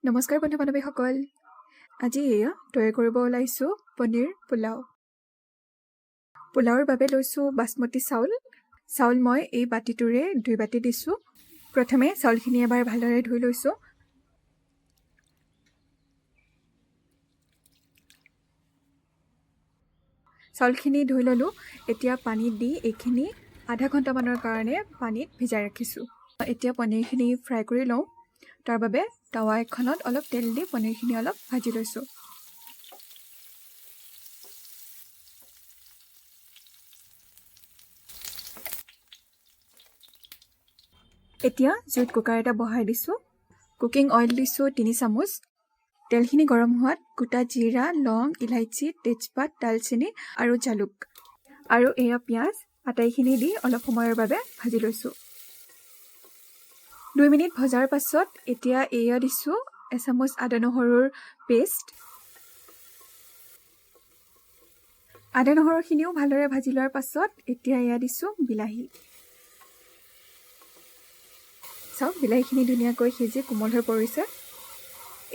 নমস্কাৰ বন্ধু বান্ধৱীসকল, আজি এয়া তৈয়াৰ কৰিব ওলাইছোঁ পনীৰ পোলাও। পোলাওৰ বাবে লৈছোঁ বাসমতি চাউল মই এই বাতিটোৰে 2 বাতি দিছোঁ। প্ৰথমে চাউলখিনি এবাৰ ভালদৰে ধুই লৈছোঁ। চাউলখিনি ধুই ল'লোঁ। এতিয়া পানীত দি এইখিনি আধা ঘণ্টামানৰ কাৰণে পানীত ভিজাই ৰাখিছোঁ। এতিয়া পনীৰখিনি ফ্ৰাই কৰি লওঁ। তাৰ বাবে টাৱা এখনত অলপ তেল দি পনীৰখিনি অলপ ভাজি লৈছোঁ। এতিয়া জুইত কুকাৰ এটা বহাই দিছোঁ। কুকিং অইল দিছোঁ 3 চামুচ। তেলখিনি গৰম হোৱাত গোটা জিৰা, লং, ইলাইচি, তেজপাত, দালচেনি আৰু জালুক আৰু এয়া পিঁয়াজ আটাইখিনি দি অলপ সময়ৰ বাবে ভাজি লৈছোঁ। 2 মিনিট ভজাৰ পাছত এতিয়া এয়া দিছোঁ এচামুচ আদা নহৰুৰ পেষ্ট। আদা নহৰুখিনিও ভালদৰে ভাজি লোৱাৰ পাছত এতিয়া এয়া দিছোঁ বিলাহী। চাওক, বিলাহীখিনি ধুনীয়াকৈ সিজি কোমল হৈ পৰিছে।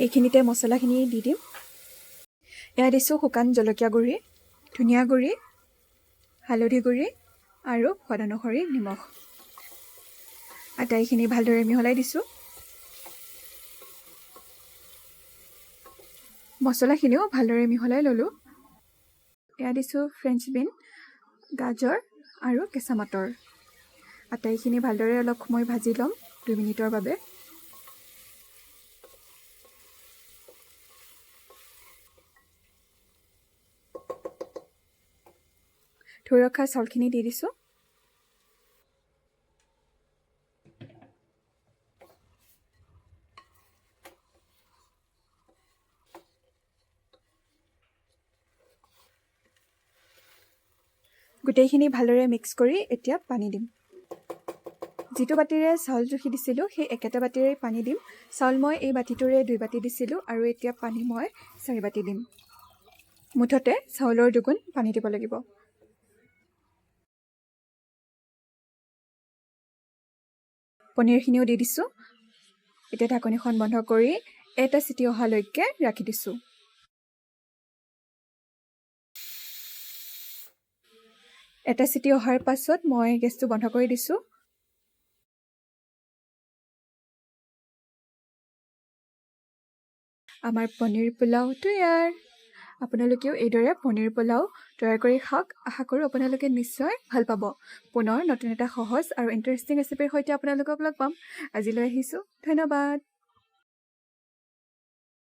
এইখিনিতে মছলাখিনি দি দিম। এয়া দিছোঁ শুকান জলকীয়া গুড়ি, ধনিয়া গুড়ি, হালধি গুড়ি আৰু সোৱাদ অনুসৰি নিমখ। আটাইখিনি ভালদৰে মিহলাই দিছোঁ। মছলাখিনিও ভালদৰে মিহলাই ল'লোঁ। এয়া দিছোঁ ফ্ৰেঞ্চ বিন, গাজৰ আৰু কেঁচা মটৰ। আটাইখিনি ভালদৰে অলপ সময় ভাজি ল'ম 2 মিনিটৰ বাবে। ধুই ৰখা চাউলখিনি দি দিছোঁ। গোটেইখিনি ভালদৰে মিক্স কৰি এতিয়া পানী দিম। যিটো বাতিৰে চাউল জুখি দিছিলোঁ সেই একেটা বাতিৰে পানী দিম। চাউল মই এই বাতিটোৰে 2 বাতি দিছিলোঁ আৰু এতিয়া পানী মই 4 বাতি দিম। মুঠতে চাউলৰ 2 গুণ পানী দিব লাগিব। পনীৰখিনিও দি দিছোঁ। এতিয়া ঢাকনিখন বন্ধ কৰি এটা চিটি অহালৈকে ৰাখি দিছোঁ। এটা চিটি অহাৰ পাছত মই গেছটো বন্ধ কৰি দিছোঁ। আমাৰ পনীৰ পোলাও তৈয়াৰ। আপোনালোকেও এইদৰে পনীৰ পোলাও তৈয়াৰ কৰি খাওক। আশা কৰোঁ আপোনালোকে নিশ্চয় ভাল পাব। পুনৰ নতুন এটা সহজ আৰু ইণ্টাৰেষ্টিং ৰেচিপিৰ সৈতে আপোনালোকক লগ পাম। আজিলৈ আহিছোঁ। ধন্যবাদ।